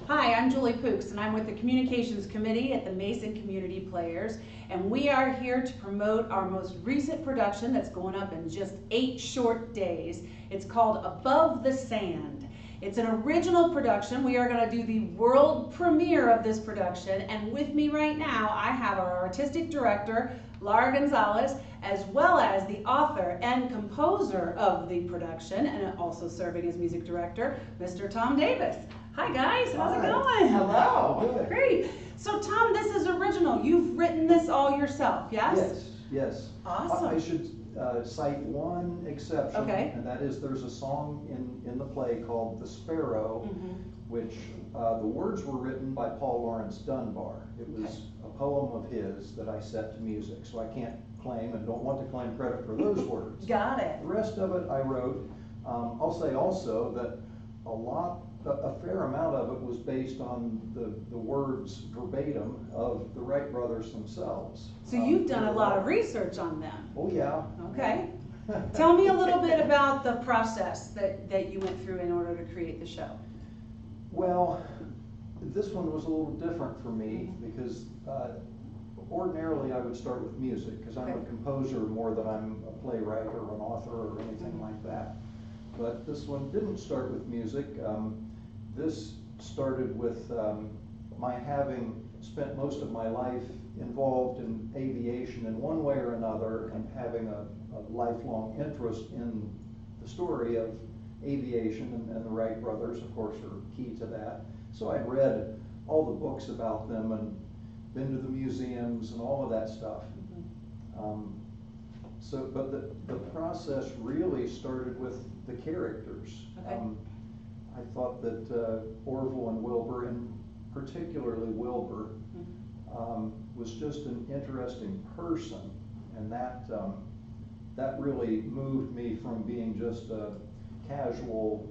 Hi, I'm Julie Poux, and I'm with the Communications Committee at the Mason Community Players, and we are here to promote our most recent production that's going up in just 8 short days. It's called Above the Sand. It's an original production. We are going to do the world premiere of this production, and with me right now I have our artistic director, Lara Gonzalez, as well as the author and composer of the production, and also serving as music director, Mr. Tom Davis. Hi guys, how's it going? Hello. Good. Great. So Tom, this is original. You've written this all yourself, yes? Yes. Awesome. I should cite one exception, Okay. and that is there's a song in the play called The Sparrow, which the words were written by Paul Laurence Dunbar. It was a poem of his that I set to music, so I can't claim and don't want to claim credit for those words. Got it. The rest of it I wrote. I'll say also that a fair amount of it was based on the words verbatim of the Wright brothers themselves. So you've done a lot of research on them. Oh yeah. Okay. Tell me a little bit about the process that you went through in order to create the show. Well, this one was a little different for me because ordinarily I would start with music because I'm a composer more than I'm a playwright or an author or anything like that. But this one didn't start with music. This started with my having spent most of my life involved in aviation in one way or another and having a lifelong interest in the story of aviation, and the Wright brothers, of course, are key to that. So I'd read all the books about them and been to the museums and all of that stuff. But the process really started with the characters. Okay. I thought that Orville and Wilbur, and particularly Wilbur, was just an interesting person, and that really moved me from being just a casual,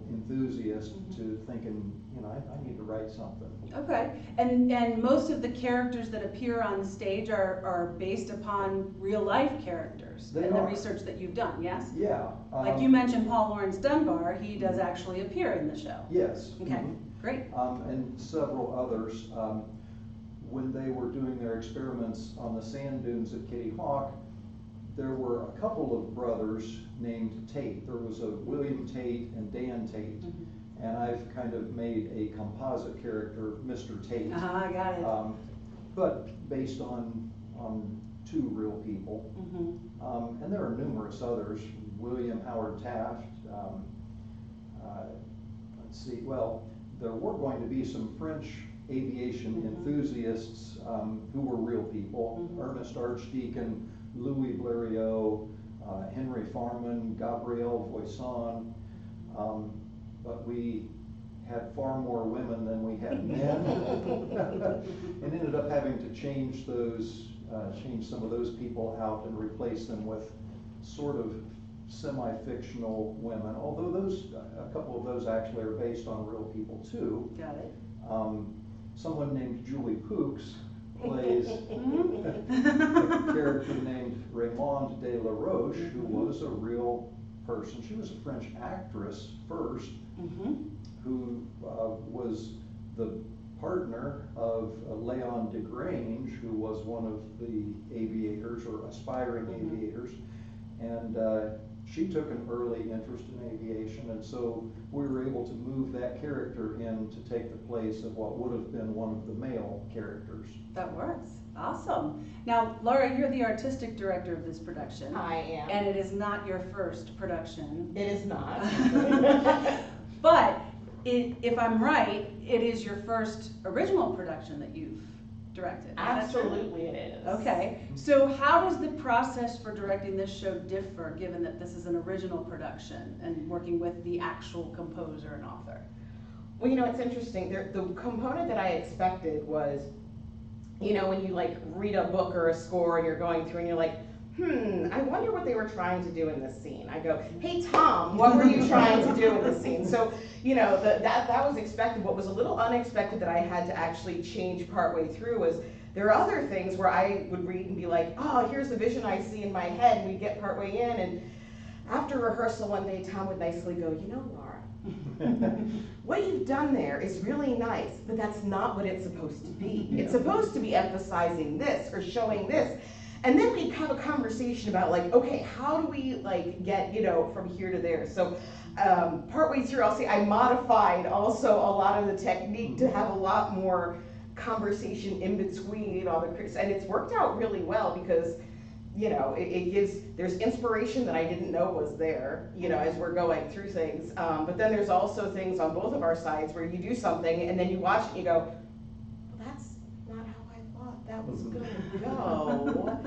enthusiast to thinking, I need to write something. Okay, and most of the characters that appear on stage are based upon real life characters in the research that you've done, yes? Yeah. Like you mentioned Paul Laurence Dunbar, he does actually appear in the show. Yes. Okay, great. And several others. When they were doing their experiments on the sand dunes at Kitty Hawk, there were a couple of brothers named Tate. There was a William Tate and Dan Tate. And I've kind of made a composite character, Mr. Tate. I got it. But based on two real people. And there are numerous others. William Howard Taft. Let's see, well, there were going to be some French aviation enthusiasts who were real people. Ernest Archdeacon, Louis Blériot, Henry Farman, Gabrielle Voisin. But we had far more women than we had men, and ended up having to change some of those people out and replace them with sort of semi-fictional women. Although a couple of those actually are based on real people too. Got it. Someone named Julie Poux plays a character named Raymond de la Roche, who was a real person. She was a French actress first, who was the partner of Leon Degrange, who was one of the aviators or aspiring aviators, and she took an early interest in aviation, and so we were able to move that character in to take the place of what would have been one of the male characters. That works. Awesome. Now, Laura, you're the artistic director of this production. I am. And it is not your first production. It is not. But if I'm right, it is your first original production that you've directed. Absolutely it is. Okay. So how does the process for directing this show differ, given that this is an original production and working with the actual composer and author? Well, it's interesting. The component that I expected was, when you read a book or a score and you're going through and you're like, I wonder what they were trying to do in this scene. I go, hey Tom, what were you trying to do in this scene? So, that was expected. What was a little unexpected that I had to actually change partway through was there are other things where I would read and be like, oh, here's the vision I see in my head, and we'd get partway in, and after rehearsal one day, Tom would nicely go, Laura, what you've done there is really nice, but that's not what it's supposed to be. It's supposed to be emphasizing this or showing this. And then we have a conversation about like, okay, how do we like get, you know, from here to there? So partway through, I'll say I modified also a lot of the technique to have a lot more conversation in between all the critics, and it's worked out really well because, you know, it gives, there's inspiration that I didn't know was there, you know, as we're going through things. But then there's also things on both of our sides where you do something and then you watch it and you go, well, that's not how I thought that was going to go.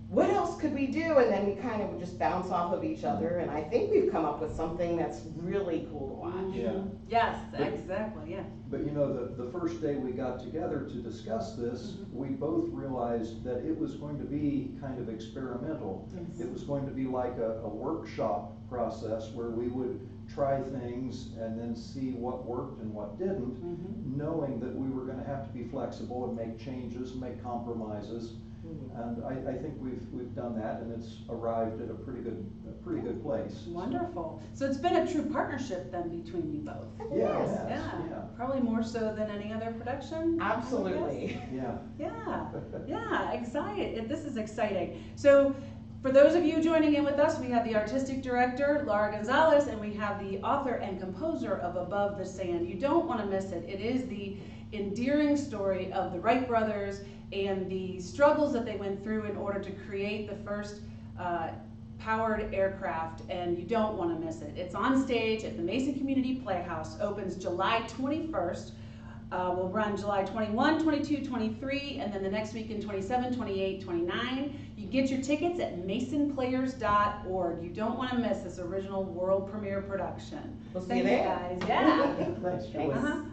What else could we do? And then we kind of just bounce off of each other. And I think we've come up with something that's really cool to watch. Yeah. Yes, exactly, yeah. But you know, the first day we got together to discuss this, we both realized that it was going to be kind of experimental. Yes. It was going to be like a workshop process where we would try things and then see what worked and what didn't, knowing that we were going to have to be flexible and make changes, make compromises. And I think we've done that, and it's arrived at a pretty good place. Wonderful. So it's been a true partnership then between you both. Yeah, Yes. Yeah. Probably more so than any other production. Absolutely. Yeah. Yeah, excited. This is exciting. So for those of you joining in with us, we have the artistic director, Lara Gonzalez, and we have the author and composer of Above the Sand. You don't want to miss it. It is the endearing story of the Wright brothers and the struggles that they went through in order to create the first powered aircraft, and you don't want to miss it. It's on stage at the Mason Community Playhouse, opens July 21st. We'll run July 21, 22, 23, and then the next weekend 27, 28, 29. You can get your tickets at masonplayers.org. You don't want to miss this original world premiere production. We'll see you there. Thanks, guys. Yeah. Thanks, Julie. Thanks.